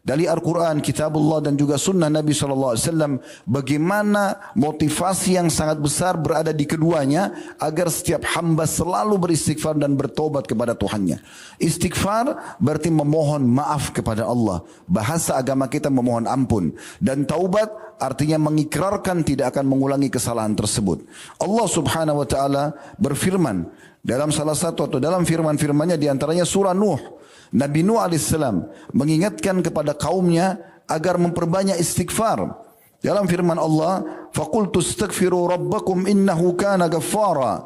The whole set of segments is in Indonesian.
dari Al-Quran, Kitabullah dan juga Sunnah Nabi SAW, bagaimana motivasi yang sangat besar berada di keduanya agar setiap hamba selalu beristighfar dan bertobat kepada Tuhannya. Istighfar berarti memohon maaf kepada Allah. Bahasa agama kita memohon ampun. Dan taubat artinya mengikrarkan tidak akan mengulangi kesalahan tersebut. Allah Subhanahu wa taala berfirman dalam salah satu atau dalam firman-firmannya di antaranya surah Nuh. Nabi Nuh alaihissalam mengingatkan kepada kaumnya agar memperbanyak istighfar. Dalam firman Allah, "Faqultu astaghfiru rabbakum innahu kana ghaffara."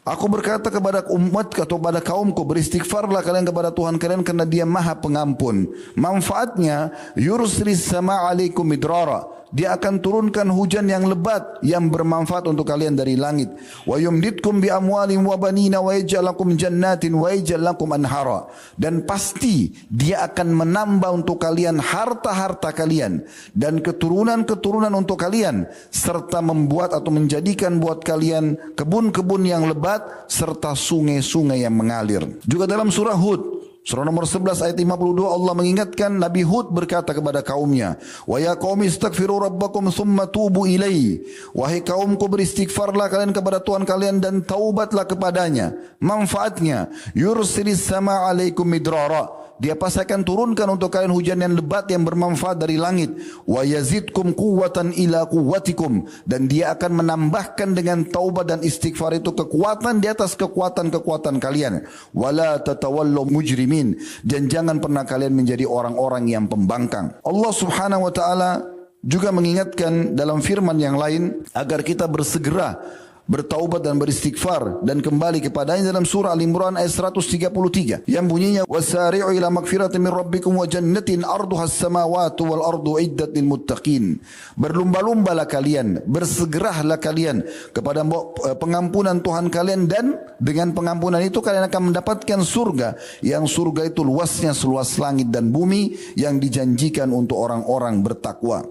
Aku berkata kepada umat atau kepada kaumku, beristighfarlah kalian kepada Tuhan kalian karena Dia Maha Pengampun. Manfaatnya, yursilis sama alaikum midrara. Dia akan turunkan hujan yang lebat yang bermanfaat untuk kalian dari langit. Wa yumditkum bi amwalin wa banina wa yaj'al lakum jannatin wa yaj'al lakum anhara. Dan pasti Dia akan menambah untuk kalian harta-harta kalian dan keturunan-keturunan untuk kalian, serta membuat atau menjadikan buat kalian kebun-kebun yang lebat serta sungai-sungai yang mengalir. Juga dalam surah Hud, surah nomor 11 ayat 52, Allah mengingatkan Nabi Hud berkata kepada kaumnya, "Wa ya qaumi astaghfiru rabbakum thumma tubu ilaihi." Wahai kaumku, beristighfarlah kalian kepada Tuhan kalian dan taubatlah kepadanya. Manfaatnya, yursilis sama alaikum midrara. Dia pasti akan turunkan untuk kalian hujan yang lebat yang bermanfaat dari langit. Wa yazidkum quwwatan ila quwwatikum. Dan Dia akan menambahkan dengan taubat dan istighfar itu kekuatan di atas kekuatan-kekuatan kalian. Wala tatawallaw mujrimin. Dan jangan pernah kalian menjadi orang-orang yang pembangkang. Allah Subhanahu wa taala juga mengingatkan dalam firman yang lain agar kita bersegera bertaubat dan beristighfar dan kembali kepadanya dalam surah Al-Imran ayat 133 yang bunyinya, wasari'u ila magfiratin min rabbikum wa jannatin arduha as-samawati wal ardu iddat lil muttaqin. Berlumba-lumbalah kalian, bersegeralah kalian kepada pengampunan Tuhan kalian, dan dengan pengampunan itu kalian akan mendapatkan surga, yang surga itu luasnya seluas langit dan bumi, yang dijanjikan untuk orang-orang bertakwa.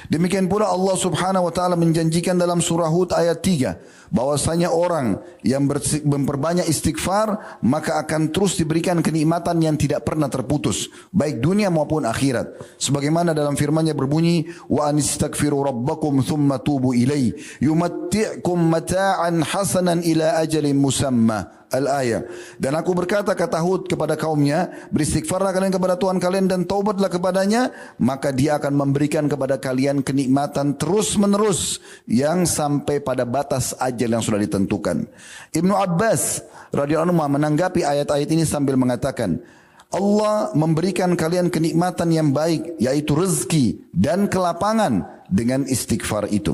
Demikian pula Allah Subhanahu wa taala menjanjikan dalam surah Hud ayat 3 bahwasanya orang yang memperbanyak istighfar maka akan terus diberikan kenikmatan yang tidak pernah terputus, baik dunia maupun akhirat. Sebagaimana dalam firman-Nya berbunyi, wa anistaghfiru rabbakum thumma tubu ilaihi yumatti'kum mata'an hasanan ila ajalin musamma. Al-ayah. Dan aku berkata, kata Hud kepada kaumnya, beristighfarlah kalian kepada Tuhan kalian dan taubatlah kepadanya, maka Dia akan memberikan kepada kalian kenikmatan terus menerus yang sampai pada batas ajal yang sudah ditentukan. Ibnu Abbas radhiyallahu anhu menanggapi ayat-ayat ini sambil mengatakan, Allah memberikan kalian kenikmatan yang baik, yaitu rezeki dan kelapangan dengan istighfar itu.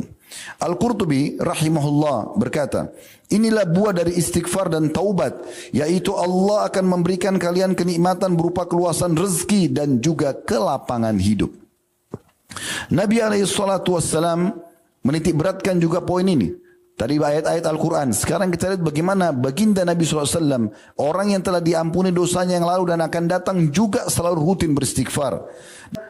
Al-Qurtubi rahimahullah berkata, inilah buah dari istighfar dan taubat, yaitu Allah akan memberikan kalian kenikmatan berupa keluasan rezeki dan juga kelapangan hidup. Nabi SAW menitik beratkan juga poin ini tadi ayat-ayat Al-Quran. Sekarang kita lihat bagaimana baginda Nabi SAW, orang yang telah diampuni dosanya yang lalu dan akan datang, juga selalu rutin beristighfar.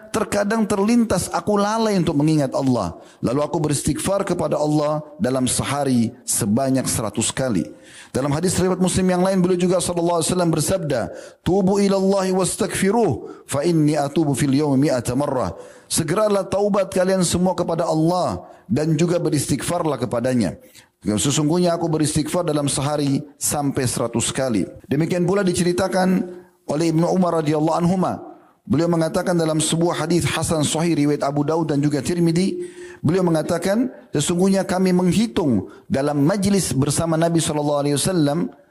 Terkadang terlintas aku lalai untuk mengingat Allah, lalu aku beristighfar kepada Allah dalam sehari sebanyak 100 kali. Dalam hadis riwayat Muslim yang lain, beliau juga sallallahu alaihi wasallam bersabda, tubu ilallahi wastaghfiruh fa inni atubu fil yawmi mi'ata marrah. Segeralah taubat kalian semua kepada Allah dan juga beristighfarlah kepadanya. Sesungguhnya aku beristighfar dalam sehari sampai 100 kali. Demikian pula diceritakan oleh Ibnu Umar radhiyallahu anhuma. Beliau mengatakan dalam sebuah hadis hasan sahih riwayat Abu Daud dan juga Tirmidzi, beliau mengatakan, sesungguhnya kami menghitung dalam majlis bersama Nabi SAW,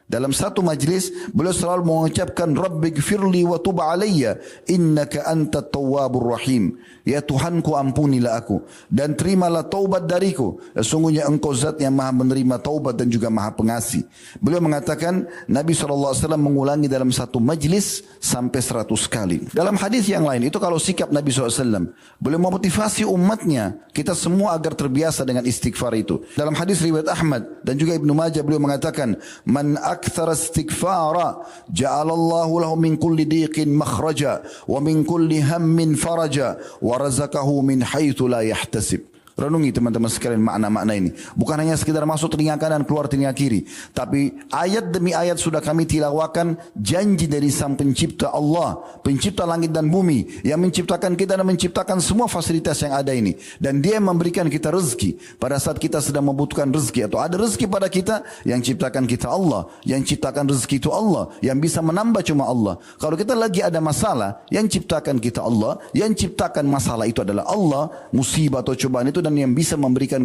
dalam satu majlis beliau selalu mengucapkan Rabbighfirli wa tub alayya innaka antat tawwabur rahim. Ya Tuhanku, ampunilah aku dan terimalah taubat dariku, sesungguhnya Engkau zat yang maha menerima taubat dan juga maha pengasih. Beliau mengatakan Nabi SAW mengulangi dalam satu majlis sampai 100 kali. Dalam hadis yang lain, itu kalau sikap Nabi SAW, beliau memotivasi umatnya, kita semua agar terbiasa dengan istighfar itu. Dalam hadis riwayat Ahmad dan juga Ibnu Majah, beliau mengatakan, man akthara istighfara ja'alallahu lahu min kulli diqin makhraja wa min kulli hammin faraja wa razaqahu min haitsu la yahtasib. Renungi teman-teman sekalian makna-makna ini. Bukan hanya sekedar masuk telinga kanan keluar telinga kiri. Tapi ayat demi ayat sudah kami tilawakan janji dari sang pencipta Allah. Pencipta langit dan bumi. Yang menciptakan kita dan menciptakan semua fasilitas yang ada ini. Dan dia memberikan kita rezeki. Pada saat kita sedang membutuhkan rezeki. Atau ada rezeki pada kita. Yang ciptakan kita Allah. Yang ciptakan rezeki itu Allah. Yang bisa menambah cuma Allah. Kalau kita lagi ada masalah. Yang ciptakan kita Allah. Yang ciptakan masalah itu adalah Allah. Musibah atau cobaan itu dan yang bisa memberikan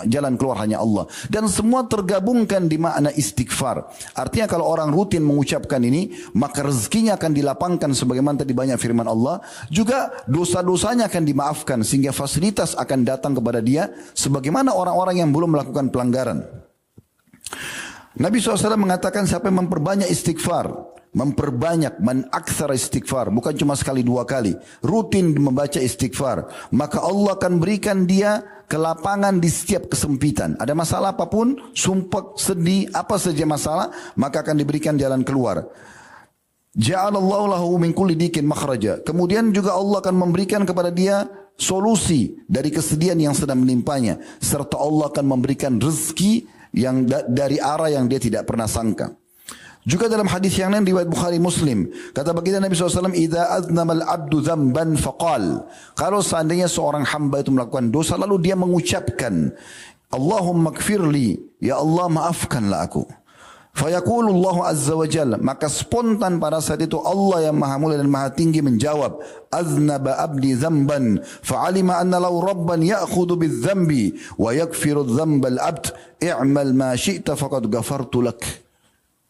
jalan keluar hanya Allah. Dan semua tergabungkan di makna istighfar. Artinya kalau orang rutin mengucapkan ini, maka rezekinya akan dilapangkan sebagaimana tadi banyak firman Allah. Juga dosa-dosanya akan dimaafkan sehingga fasilitas akan datang kepada dia sebagaimana orang-orang yang belum melakukan pelanggaran. Nabi SAW mengatakan siapa yang memperbanyak istighfar, memperbanyak, menaktsar istighfar, bukan cuma sekali dua kali, rutin membaca istighfar, maka Allah akan berikan dia kelapangan di setiap kesempitan. Ada masalah apapun, sumpah, sedih, apa saja masalah, maka akan diberikan jalan keluar. Ja'alallahu lahu min kulli dikin makhraja. Kemudian juga Allah akan memberikan kepada dia solusi dari kesedihan yang sedang menimpanya, serta Allah akan memberikan rezeki yang dari arah yang dia tidak pernah sangka. Juga dalam hadis yang lain riwayat Bukhari Muslim, kata baginda Nabi SAW, "Idza aznama al-'abdu dzamban faqal." Kalau seandainya seorang hamba itu melakukan dosa lalu dia mengucapkan, "Allahumma ighfirli," ya Allah maafkanlah aku. Fayaqulu Allah azza wa jalla, maka spontan pada saat itu Allah yang Maha Mulia dan Maha Tinggi menjawab, "Aznaba abdi dzamban fa'alima anna lahu rabban ya'khudhu bidz-dzambi wa yaghfiru dzamba al-'abd, i'mal ma syi'ta faqad ghafartu lak."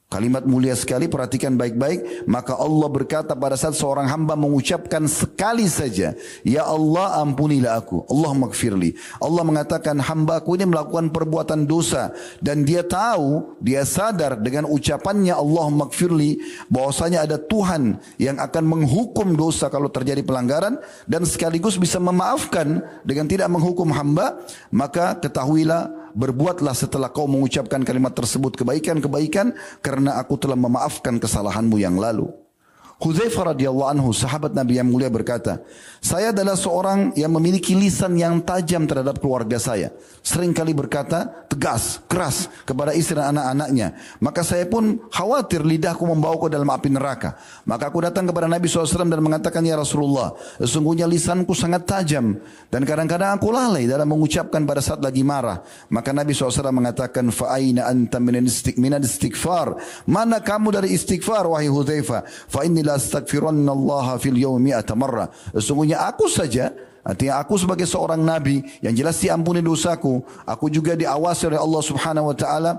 Kalimat mulia sekali, perhatikan baik-baik. Maka Allah berkata pada saat seorang hamba mengucapkan sekali saja, "Ya Allah ampunilah aku, Allahumma gfirli." Allah mengatakan hambaku ini melakukan perbuatan dosa. Dan dia tahu, dia sadar dengan ucapannya Allahumma gfirli, bahwasanya ada Tuhan yang akan menghukum dosa kalau terjadi pelanggaran. Dan sekaligus bisa memaafkan dengan tidak menghukum hamba. Maka ketahuilah, berbuatlah setelah kau mengucapkan kalimat tersebut kebaikan-kebaikan, karena aku telah memaafkan kesalahanmu yang lalu. Hudzaifah radhiyallahu anhu, sahabat Nabi yang mulia, berkata, "Saya adalah seorang yang memiliki lisan yang tajam terhadap keluarga saya. Seringkali berkata tegas, keras kepada istri dan anak-anaknya. Maka saya pun khawatir lidahku membawaku dalam api neraka. Maka aku datang kepada Nabi SAW dan mengatakan, ya Rasulullah, sesungguhnya lisanku sangat tajam dan kadang-kadang aku lalai dalam mengucapkan pada saat lagi marah. Maka Nabi SAW mengatakan, fa'aina anta minal istighfar. Mana kamu dari istighfar, wahai Hudzaifah? Fa'inni la astaghfiranna Allah fil yawmi mi'ata marrah. Sesungguhnya aku saja, artinya aku sebagai seorang nabi yang jelas diampuni dosaku, aku juga diawasi oleh Allah Subhanahu wa taala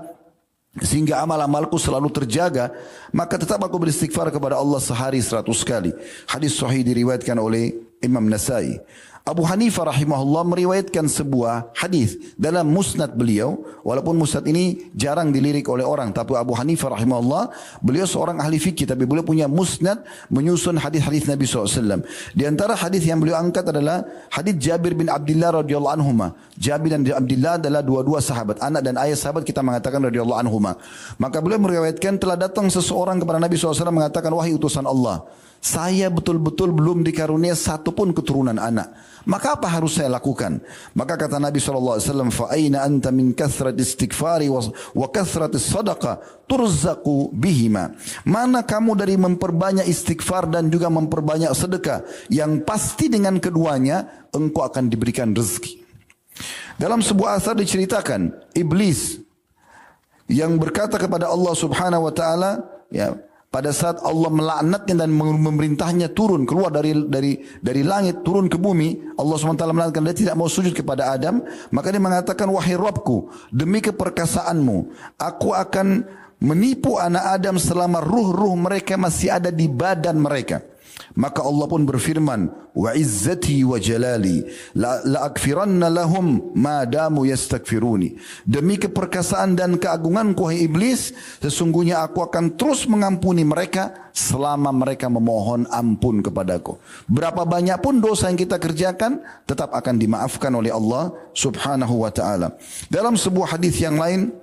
sehingga amal-amalku selalu terjaga, maka tetap aku beristighfar kepada Allah sehari 100 kali. Hadis sahih diriwayatkan oleh Imam Nasai. Abu Hanifah rahimahullah meriwayatkan sebuah hadis dalam musnad beliau, walaupun musnad ini jarang dilirik oleh orang, tapi Abu Hanifah rahimahullah, beliau seorang ahli fikih, tapi beliau punya musnad menyusun hadis-hadis Nabi SAW. Di antara hadis yang beliau angkat adalah hadis Jabir bin Abdullah radhiyallahu anhuma. Jabir dan Abdullah adalah dua-dua sahabat, anak dan ayah sahabat, kita mengatakan radhiyallahu anhuma. Maka beliau meriwayatkan telah datang seseorang kepada Nabi SAW mengatakan, wahai utusan Allah, saya betul-betul belum dikarunia satupun keturunan anak. Maka apa harus saya lakukan? Maka kata Nabi SAW, fa'aina anta min kathrat istighfari wa kathrat sadaqah turzaqu bihima. Mana kamu dari memperbanyak istighfar dan juga memperbanyak sedekah, yang pasti dengan keduanya engkau akan diberikan rezeki. Dalam sebuah asar diceritakan, iblis yang berkata kepada Allah Subhanahu wa taala, ya, pada saat Allah melaknatnya dan memerintahnya turun keluar dari langit turun ke bumi, Allah SWT melaknatkan dia tidak mau sujud kepada Adam. Maka dia mengatakan, wahai Rabbku, demi keperkasaanmu aku akan menipu anak Adam selama ruh-ruh mereka masih ada di badan mereka. Maka Allah pun berfirman, wa izzati wa jalali la akfiranna lahum ma damu yastaghfiruni. Demi keperkasaan dan keagunganku, hai iblis, sesungguhnya aku akan terus mengampuni mereka selama mereka memohon ampun kepadaku. Berapa banyak pun dosa yang kita kerjakan tetap akan dimaafkan oleh Allah Subhanahu wa taala. Dalam sebuah hadis yang lain,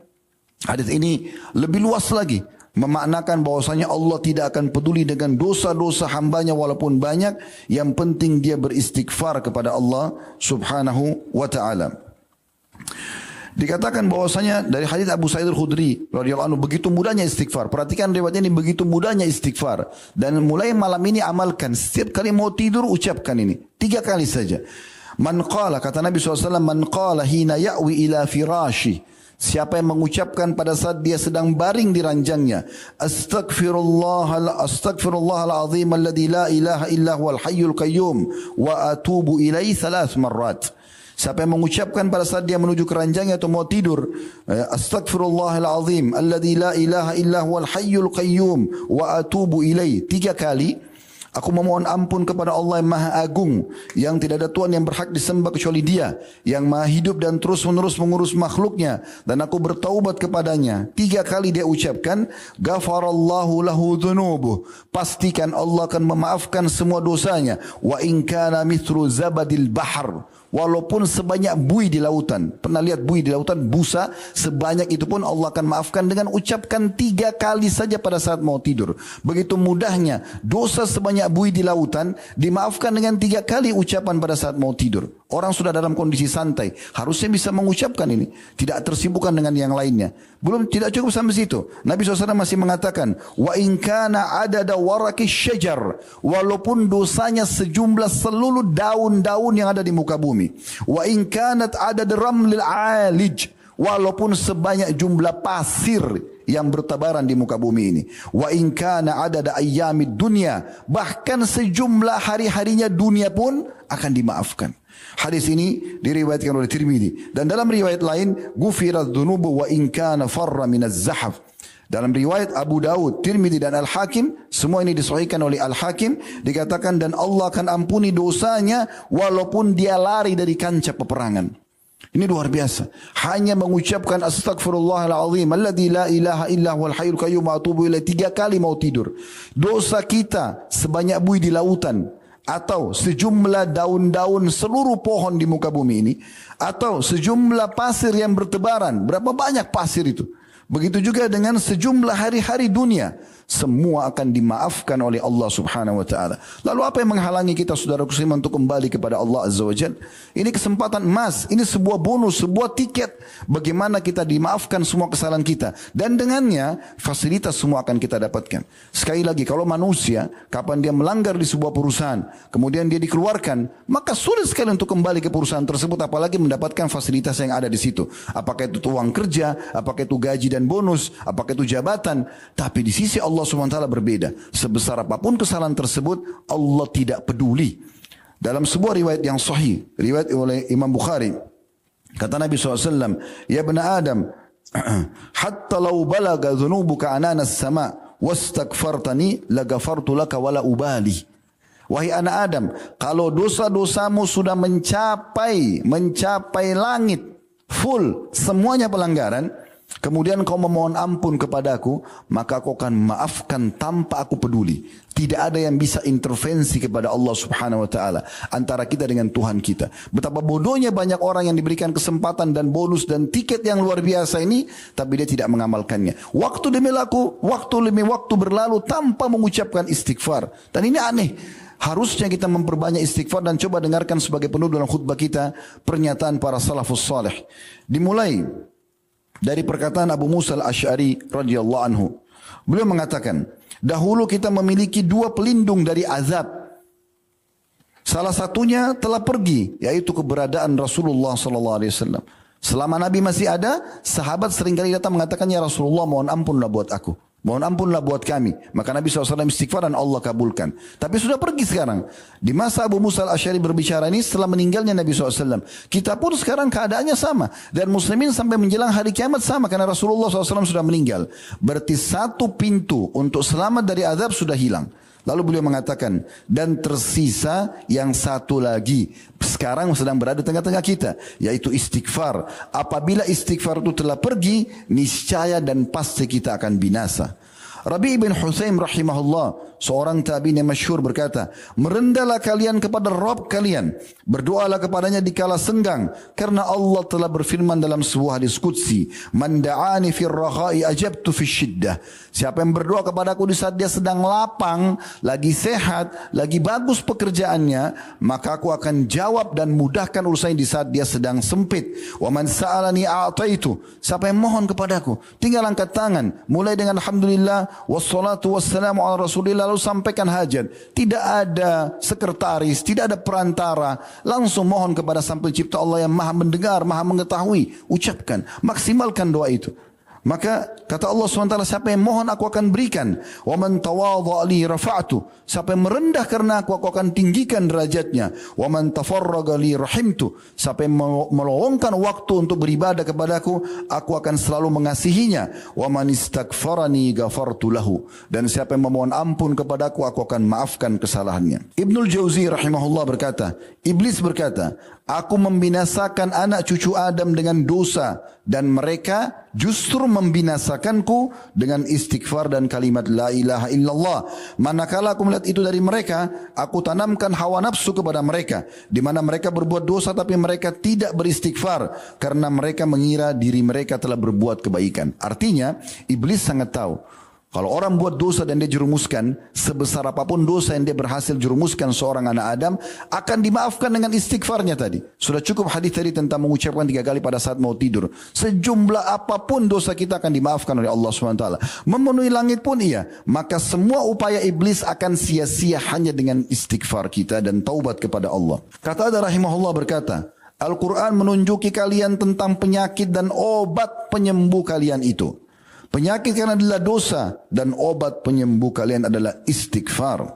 hadis ini lebih luas lagi. memaknakan bahwasanya Allah tidak akan peduli dengan dosa-dosa hambanya walaupun banyak, yang penting dia beristighfar kepada Allah subhanahu wa ta'ala. Dikatakan bahwasanya dari hadis Abu Sa'id Al-Khudri radhiyallahu anhu, begitu mudahnya istighfar. Perhatikan riwayat ini, begitu mudahnya istighfar. Dan mulai malam ini amalkan, setiap kali mau tidur ucapkan ini 3 kali saja. Man qala, kata Nabi SAW, man qala hina ya'wi ila firashi, siapa yang mengucapkan pada saat dia sedang baring di ranjangnya, astaghfirullahal azim alladzi la ilaha illa huwal hayyul qayyum wa atubu ilaihi 3 marrat. Siapa yang mengucapkan pada saat dia menuju ke ranjangnya atau mau tidur, astaghfirullahal azim alladzi la ilaha illa huwal hayyul qayyum wa atubu ilaihi 3 kali, aku memohon ampun kepada Allah yang Maha Agung, yang tidak ada Tuhan yang berhak disembah kecuali Dia, yang Maha hidup dan terus-menerus mengurus makhluknya, dan aku bertaubat kepadanya. 3 kali dia ucapkan, ghafarallahu lahu dhunubuh, pastikan Allah akan memaafkan semua dosanya. Wa in kana mithlu zabadil bahr, walaupun sebanyak buih di lautan. Pernah lihat buih di lautan, busa sebanyak itu pun Allah akan maafkan dengan ucapkan 3 kali saja pada saat mau tidur. Begitu mudahnya dosa sebanyak buih di lautan dimaafkan dengan 3 kali ucapan pada saat mau tidur. Orang sudah dalam kondisi santai, harusnya bisa mengucapkan ini, tidak tersibukkan dengan yang lainnya. Tidak cukup sampai situ. Nabi SAW masih mengatakan, wa in kana adada waraki syajar, walaupun dosanya sejumlah seluruh daun-daun yang ada di muka bumi. Wa in kanat adad ramlil alij, walaupun sebanyak jumlah pasir yang bertabaran di muka bumi ini. Wa in kana adada ayyamid dunya, bahkan sejumlah hari-harinya dunia pun akan dimaafkan. Hadis ini diriwayatkan oleh Tirmidzi, dan dalam riwayat lain, ghufirat dzunubu wa in kana farra minaz zahaf. Dalam riwayat Abu Daud, Tirmidzi dan Al-Hakim, semua ini disahihkan oleh Al-Hakim, dikatakan dan Allah akan ampuni dosanya walaupun dia lari dari kancah peperangan. Ini luar biasa. Hanya mengucapkan astaghfirullahalazim alladzi la ilaha illa huwal hayyul qayyum wa atubu ilaihi 3 kali mau tidur. Dosa kita sebanyak buih di lautan, atau sejumlah daun-daun seluruh pohon di muka bumi ini, atau sejumlah pasir yang bertebaran. Berapa banyak pasir itu? Begitu juga dengan sejumlah hari-hari dunia, semua akan dimaafkan oleh Allah subhanahu wa ta'ala. Lalu apa yang menghalangi kita saudara muslim untuk kembali kepada Allah azza wa jalla? Ini kesempatan emas, ini sebuah bonus, sebuah tiket bagaimana kita dimaafkan semua kesalahan kita, dan dengannya fasilitas semua akan kita dapatkan. Sekali lagi, kalau manusia kapan dia melanggar di sebuah perusahaan kemudian dia dikeluarkan, maka sulit sekali untuk kembali ke perusahaan tersebut, apalagi mendapatkan fasilitas yang ada di situ. Apakah itu uang kerja, apakah itu gaji dan bonus, apakah itu jabatan. Tapi di sisi Allah SWT berbeda. Sebesar apapun kesalahan tersebut, Allah tidak peduli. Dalam sebuah riwayat yang sahih, riwayat oleh Imam Bukhari, kata Nabi SAW, ya bena Adam, hatta law balaga dhunubuka ananas sama wastaghfartani lagafartu laka wala ubali. Wahai anak Adam, kalau dosa-dosamu sudah mencapai langit, full, semuanya pelanggaran, kemudian kau memohon ampun kepadaku, maka aku akan maafkan tanpa aku peduli. Tidak ada yang bisa intervensi kepada Allah subhanahu wa ta'ala antara kita dengan Tuhan kita. Betapa bodohnya banyak orang yang diberikan kesempatan dan bonus dan tiket yang luar biasa ini, tapi dia tidak mengamalkannya. Waktu demi waktu berlalu tanpa mengucapkan istighfar. Dan ini aneh. Harusnya kita memperbanyak istighfar, dan coba dengarkan sebagai penutup dalam khutbah kita pernyataan para salafus salih. Dimulai dari perkataan Abu Musa al-Ash'ari radhiyallahu anhu. Beliau mengatakan, dahulu kita memiliki 2 pelindung dari azab. Salah satunya telah pergi, yaitu keberadaan Rasulullah sallallahu alaihi wasallam. Selama Nabi masih ada, sahabat seringkali datang mengatakan, ya Rasulullah, mohon ampunlah buat aku. Mohon ampunlah buat kami. Maka Nabi SAW istighfar dan Allah kabulkan. Tapi sudah pergi sekarang. Di masa Abu Musa al-Ash'ari berbicara ini setelah meninggalnya Nabi SAW. Kita pun sekarang keadaannya sama. Dan muslimin sampai menjelang hari kiamat sama. Karena Rasulullah SAW sudah meninggal. Berarti satu pintu untuk selamat dari azab sudah hilang. Lalu beliau mengatakan, dan tersisa yang satu lagi. Sekarang sedang berada di tengah-tengah kita, yaitu istighfar. Apabila istighfar itu telah pergi, niscaya dan pasti kita akan binasa. Rabi' bin Husaim rahimahullah, seorang tabi'in yang masyhur berkata, merendahlah kalian kepada Rabb kalian, berdoalah kepadanya di kala senggang, karena Allah telah berfirman dalam sebuah hadis qudsi, man da'ani fir rakhai ajabtu fis syiddah. Siapa yang berdoa kepadaku di saat dia sedang lapang, lagi sehat, lagi bagus pekerjaannya, maka aku akan jawab dan mudahkan urusannya di saat dia sedang sempit. Wa man sa'alani a'taitu. Siapa yang mohon kepadaku, tinggal angkat tangan, mulai dengan alhamdulillah wassalatu wassalamu ala rasulillah, lalu sampaikan hajat. Tidak ada sekretaris, tidak ada perantara, langsung mohon kepada Sang Pencipta Allah yang maha mendengar, maha mengetahui. Ucapkan, maksimalkan doa itu. Maka kata Allah SWT, siapa yang mohon aku akan berikan. Wa man tawadha li rafa'tu. Siapa yang merendah karena aku akan tinggikan derajatnya. Wa man tafarraga li rahimtu. Siapa yang meluangkan waktu untuk beribadah kepadaku, aku akan selalu mengasihinya. Wa man istaghfarani ghafartu lahu. Dan siapa yang memohon ampun kepadaku, aku akan maafkan kesalahannya. Ibnul Jauzi rahimahullah berkata, Iblis berkata, aku membinasakan anak cucu Adam dengan dosa, dan mereka justru membinasakanku dengan istighfar dan kalimat la ilaha illallah. Manakala aku melihat itu dari mereka, aku tanamkan hawa nafsu kepada mereka, di mana mereka berbuat dosa tapi mereka tidak beristighfar karena mereka mengira diri mereka telah berbuat kebaikan. Artinya, iblis sangat tahu kalau orang buat dosa dan dia jerumuskan, sebesar apapun dosa yang dia berhasil jerumuskan seorang anak Adam, akan dimaafkan dengan istighfarnya tadi. Sudah cukup hadis tadi tentang mengucapkan 3 kali pada saat mau tidur. Sejumlah apapun dosa kita akan dimaafkan oleh Allah SWT. Memenuhi langit pun iya. Maka semua upaya iblis akan sia-sia hanya dengan istighfar kita dan taubat kepada Allah. Kata ada rahimahullah berkata, Al-Quran menunjuki kalian tentang penyakit dan obat penyembuh kalian itu. Penyakit kalian adalah dosa dan obat penyembuh kalian adalah istighfar.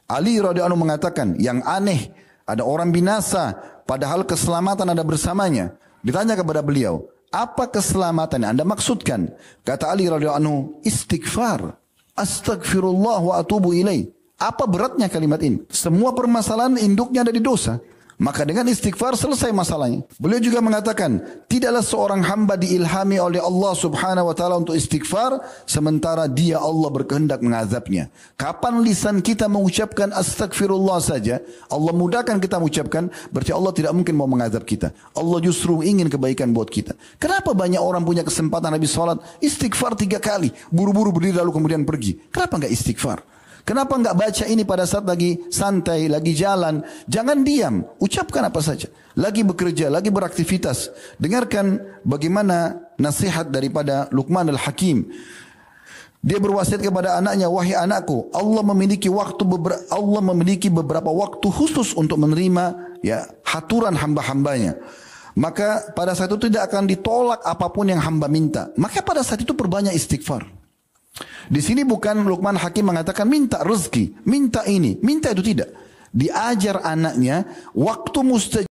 Ali radhiyallahu anhu mengatakan, yang aneh ada orang binasa padahal keselamatan ada bersamanya. Ditanya kepada beliau, apa keselamatan yang Anda maksudkan? Kata Ali radhiyallahu anhu, istighfar. Astaghfirullah wa atubu ilaih. Apa beratnya kalimat ini? Semua permasalahan induknya ada di dosa. Maka dengan istighfar selesai masalahnya. Beliau juga mengatakan, tidaklah seorang hamba diilhami oleh Allah subhanahu wa ta'ala untuk istighfar, sementara dia Allah berkehendak mengazabnya. Kapan lisan kita mengucapkan astagfirullah saja, Allah mudahkan kita mengucapkan, berarti Allah tidak mungkin mau mengazab kita. Allah justru ingin kebaikan buat kita. Kenapa banyak orang punya kesempatan habis sholat, istighfar 3 kali, buru-buru berdiri lalu kemudian pergi. Kenapa enggak istighfar? Kenapa enggak baca ini pada saat lagi santai, lagi jalan? Jangan diam, ucapkan apa saja. Lagi bekerja, lagi beraktivitas. Dengarkan bagaimana nasihat daripada Luqman al-Hakim. Dia berwasiat kepada anaknya, wahai anakku, Allah memiliki beberapa waktu khusus untuk menerima haturan hamba-hambanya. Maka pada saat itu tidak akan ditolak apapun yang hamba minta. Maka pada saat itu perbanyak istighfar. Di sini bukan Luqman Hakim mengatakan minta rezeki, minta ini, minta itu, tidak. Diajar anaknya waktu mustajab